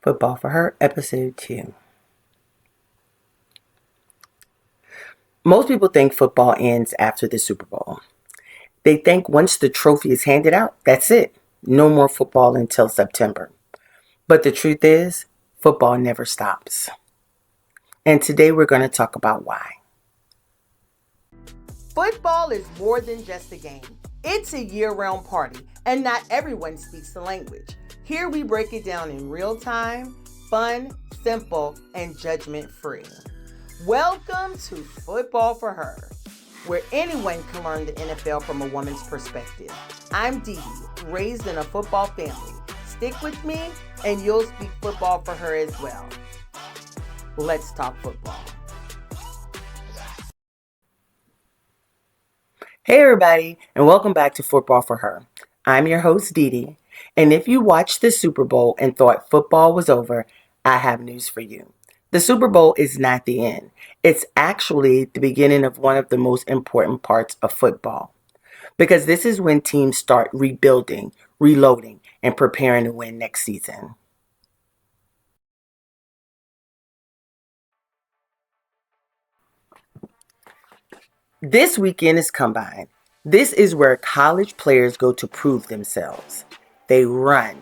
Football for Her, Episode 2. Most people think football ends after the Super Bowl. They think once the trophy is handed out, that's it. No more football until September. But the truth is, football never stops. And today we're going to talk about why. Football is more than just a game. It's a year-round party, and not everyone speaks the language. Here we break it down in real time, fun, simple, and judgment-free. Welcome to Football for Her, where anyone can learn the NFL from a woman's perspective. I'm Dee Dee, raised in a football family. Stick with me, and you'll speak football for her as well. Let's talk football. Hey everybody, and welcome back to Football for Her. I'm your host, Dee Dee, and if you watched the Super Bowl and thought football was over, I have news for you. The Super Bowl is not the end. It's actually the beginning of one of the most important parts of football, because this is when teams start rebuilding, reloading, and preparing to win next season. This weekend is Combine. This is where college players go to prove themselves. They run,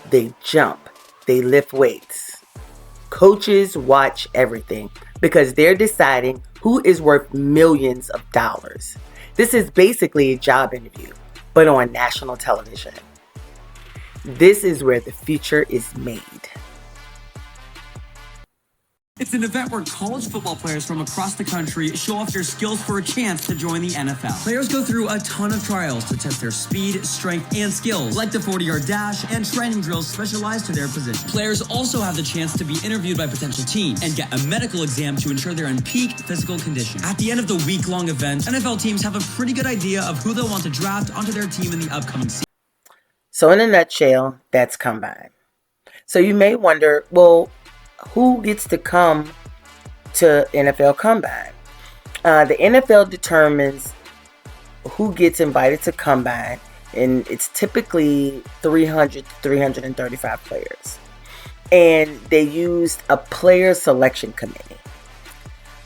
they jump, they lift weights. Coaches watch everything because they're deciding who is worth millions of dollars. This is basically a job interview, but on national television. This is where the future is made. It's an event where college football players from across the country show off their skills for a chance to join the NFL. Players go through a ton of trials to test their speed, strength, and skills, like the 40-yard dash and training drills specialized to their position. Players also have the chance to be interviewed by potential teams and get a medical exam to ensure they're in peak physical condition. At the end of the week-long event, NFL teams have a pretty good idea of who they'll want to draft onto their team in the upcoming season. So in a nutshell, that's Combine. So you may wonder, well, who gets to come to NFL Combine? The NFL determines who gets invited to Combine, and it's typically 300 to 335 players. And they used a player selection committee.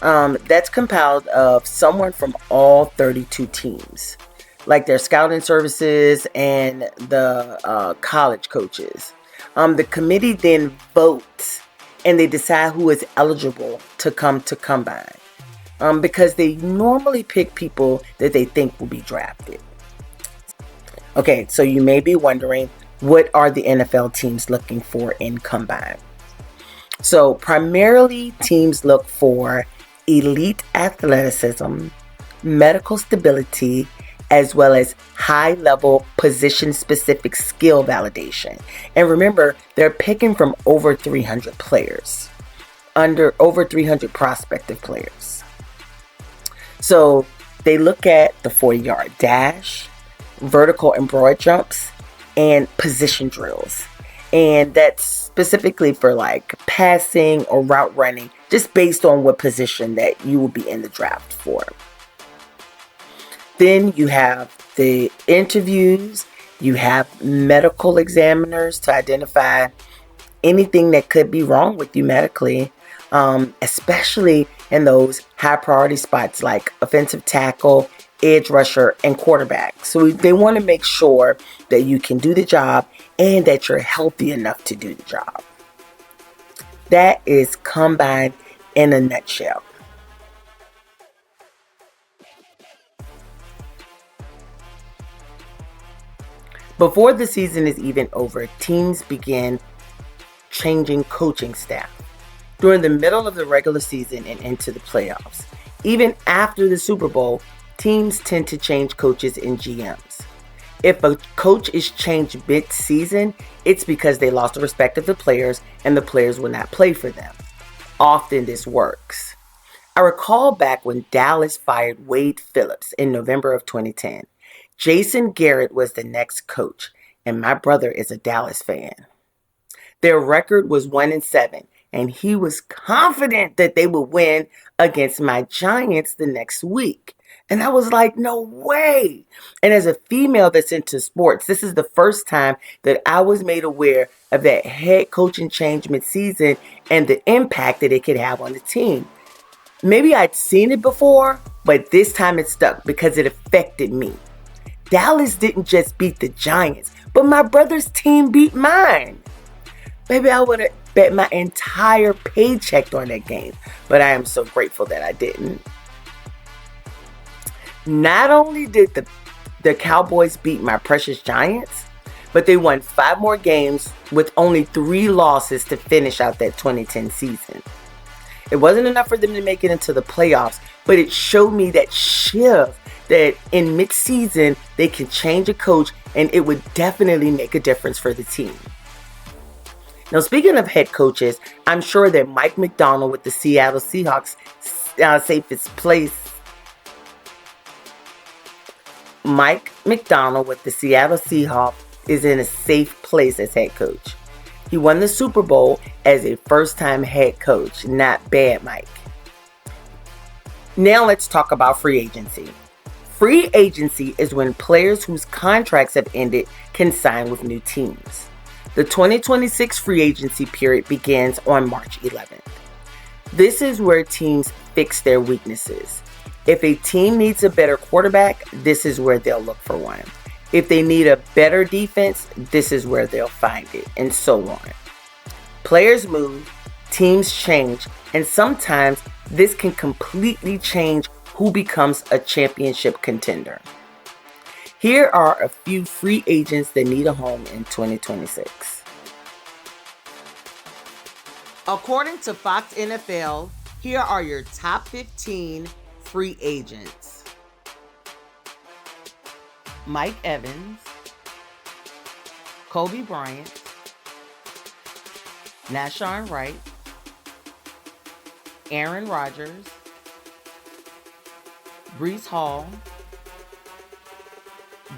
That's compiled of someone from all 32 teams, like their scouting services and the college coaches. The committee then votes and they decide who is eligible to come to Combine, because they normally pick people that they think will be drafted. Okay, so you may be wondering, what are the NFL teams looking for in Combine? So primarily teams look for elite athleticism, medical stability, as well as high-level position-specific skill validation. And remember, they're picking from over 300 players, over 300 prospective players. So they look at the 40-yard dash, vertical and broad jumps, and position drills. And that's specifically for like passing or route running, just based on what position that you will be in the draft for. Then you have the interviews, you have medical examiners to identify anything that could be wrong with you medically, especially in those high priority spots like offensive tackle, edge rusher, and quarterback. So they want to make sure that you can do the job and that you're healthy enough to do the job. That is Combine in a nutshell. Before the season is even over, teams begin changing coaching staff during the middle of the regular season and into the playoffs. Even after the Super Bowl, teams tend to change coaches and GMs. If a coach is changed mid-season, it's because they lost the respect of the players and the players will not play for them. Often this works. I recall back when Dallas fired Wade Phillips in November of 2010. Jason Garrett was the next coach, and my brother is a Dallas fan. Their record was 1-7, and he was confident that they would win against my Giants the next week. And I was like, no way. And as a female that's into sports, this is the first time that I was made aware of that head coaching change midseason and the impact that it could have on the team. Maybe I'd seen it before, but this time it stuck because it affected me. Dallas didn't just beat the Giants, but my brother's team beat mine. Maybe I would have bet my entire paycheck on that game, but I am so grateful that I didn't. Not only did the Cowboys beat my precious Giants, but they won 5 more games with only 3 losses to finish out that 2010 season. It wasn't enough for them to make it into the playoffs, but it showed me that shift that in mid-season they can change a coach and it would definitely make a difference for the team. Now, speaking of head coaches, I'm sure that Mike Macdonald with the Seattle Seahawks safest place. Mike Macdonald with the Seattle Seahawks is in a safe place as head coach. He won the Super Bowl as a first-time head coach. Not bad, Mike. Now let's talk about free agency. Free agency is when players whose contracts have ended can sign with new teams. The 2026 free agency period begins on March 11th. This is where teams fix their weaknesses. If a team needs a better quarterback, this is where they'll look for one. If they need a better defense, this is where they'll find it, and so on. Players move, teams change, and sometimes this can completely change who becomes a championship contender. Here are a few free agents that need a home in 2026. According to Fox NFL, here are your top 15 free agents. Mike Evans, Kobe Bryant, Nashon Wright, Aaron Rodgers, Breece Hall,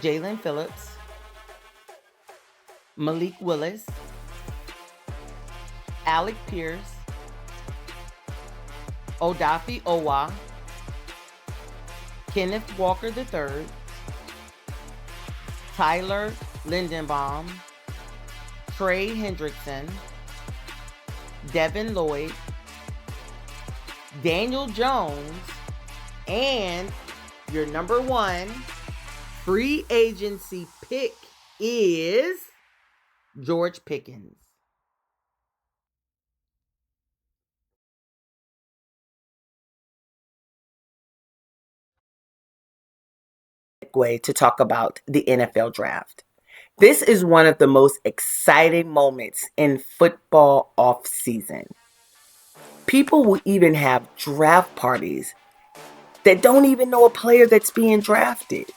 Jalen Phillips, Malik Willis, Alec Pierce, Odafe Owa, Kenneth Walker III, Tyler Lindenbaum, Trey Hendrickson, Devin Lloyd, Daniel Jones, and your number 1 free agency pick is George Pickens. Way to talk about the NFL draft. This is one of the most exciting moments in football offseason. People will even have draft parties that don't even know a player that's being drafted,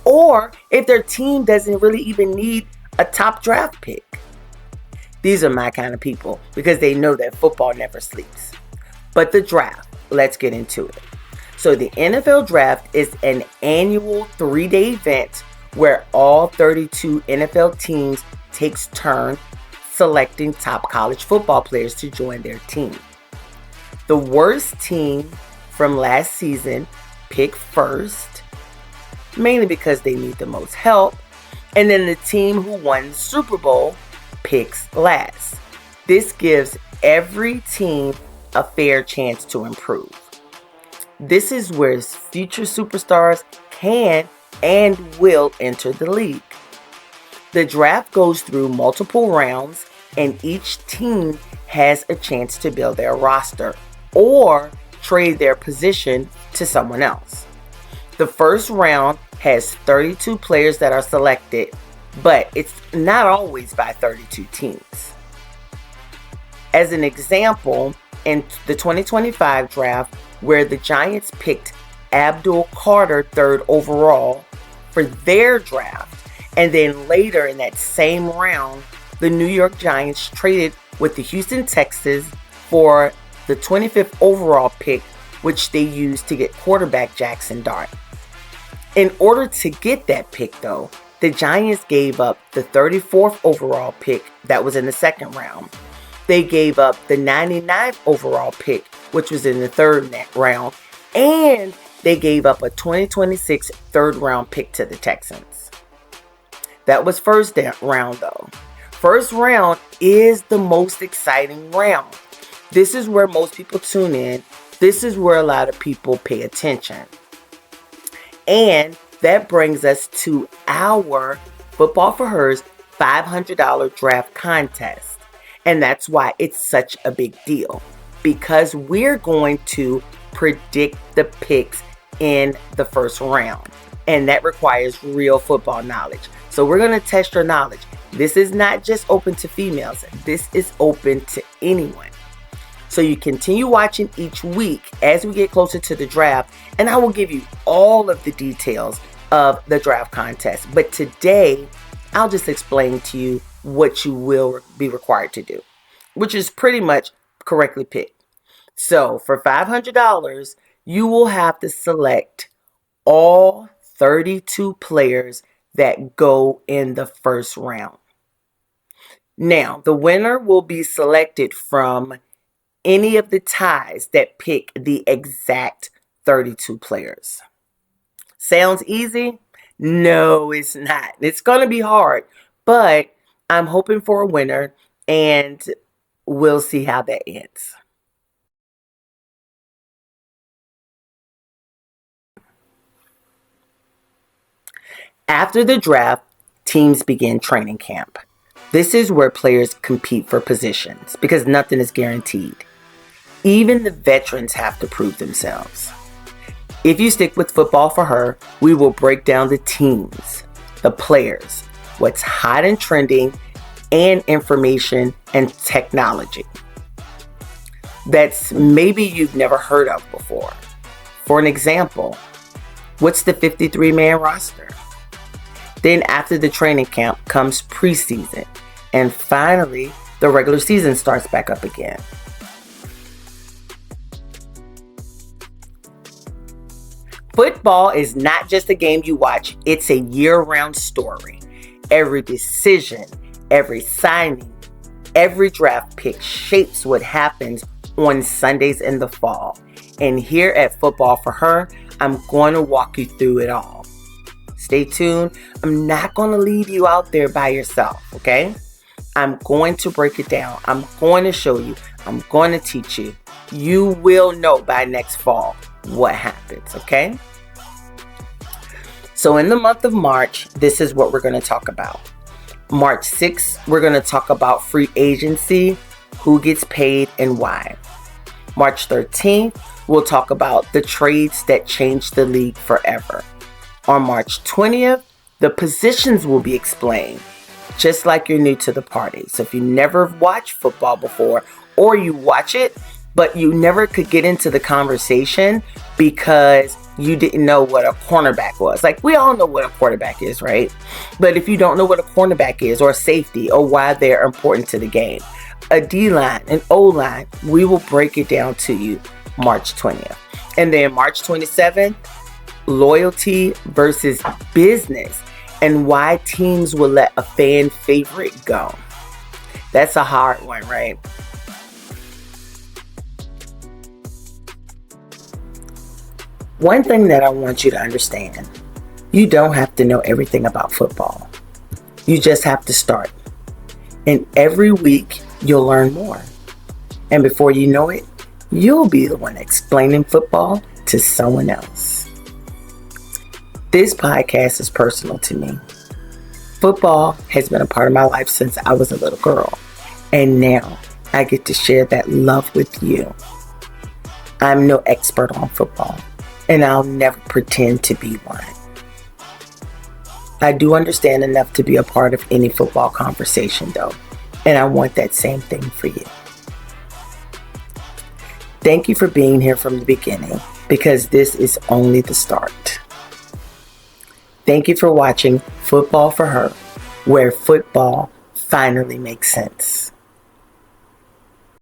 or if their team doesn't really even need a top draft pick. These are my kind of people because they know that football never sleeps. But the draft, let's get into it. So the NFL draft is an annual 3-day event where all 32 NFL teams takes turn selecting top college football players to join their team. The worst team from last season pick first, mainly because they need the most help, and then the team who won the Super Bowl picks last. This gives every team a fair chance to improve. This is where future superstars can and will enter the league. The draft goes through multiple rounds, and each team has a chance to build their roster or trade their position to someone else. The first round has 32 players that are selected, but it's not always by 32 teams. As an example, in the 2025 draft, where the Giants picked Abdul Carter 3rd overall for their draft, and then later in that same round, the New York Giants traded with the Houston Texans for the 25th overall pick, which they used to get quarterback Jackson Dart. In order to get that pick, though, the Giants gave up the 34th overall pick that was in the second round. They gave up the 99th overall pick, which was in the third round, and they gave up a 2026 third round pick to the Texans. That was first round though. First round is the most exciting round. This is where most people tune in. This is where a lot of people pay attention. And that brings us to our Football for Hers $500 draft contest. And that's why it's such a big deal. Because we're going to predict the picks in the first round. And that requires real football knowledge. So we're going to test your knowledge. This is not just open to females. This is open to anyone. So you continue watching each week as we get closer to the draft, and I will give you all of the details of the draft contest. But today, I'll just explain to you what you will be required to do, which is pretty much correctly pick. So for $500, you will have to select all 32 players that go in the first round. Now, the winner will be selected from any of the ties that pick the exact 32 players. Sounds easy? No, it's not. It's going to be hard, but I'm hoping for a winner, and we'll see how that ends. After the draft, teams begin training camp. This is where players compete for positions because nothing is guaranteed. Even the veterans have to prove themselves. If you stick with Football for Her, we will break down the teams, the players, what's hot and trending, and information and technology that's maybe you've never heard of before. For an example, what's the 53-man roster? Then after the training camp comes preseason. And finally, the regular season starts back up again. Football is not just a game you watch. It's a year-round story. Every decision, every signing, every draft pick shapes what happens on Sundays in the fall. And here at Football for Her, I'm going to walk you through it all. Stay tuned. I'm not going to leave you out there by yourself, okay? I'm going to break it down. I'm going to show you. I'm going to teach you. You will know by next fall what happens, okay? So in the month of March, this is what we're going to talk about. March 6th, we're going to talk about free agency, who gets paid and why. March 13th, we'll talk about the trades that changed the league forever. On March 20th, the positions will be explained, just like you're new to the party. So if you never watched football before, or you watch it, but you never could get into the conversation because you didn't know what a cornerback was. Like, we all know what a quarterback is, right? But if you don't know what a cornerback is, or safety, or why they're important to the game, a D-line, an O-line, we will break it down to you March 20th. And then March 27th, loyalty versus business, and why teams will let a fan favorite go. That's a hard one, right? One thing that I want you to understand, you don't have to know everything about football. You just have to start. And every week, you'll learn more. And before you know it, you'll be the one explaining football to someone else. This podcast is personal to me. Football has been a part of my life since I was a little girl. And now I get to share that love with you. I'm no expert on football, and I'll never pretend to be one. I do understand enough to be a part of any football conversation, though, and I want that same thing for you. Thank you for being here from the beginning, because this is only the start. Thank you for watching Football for Her, where football finally makes sense.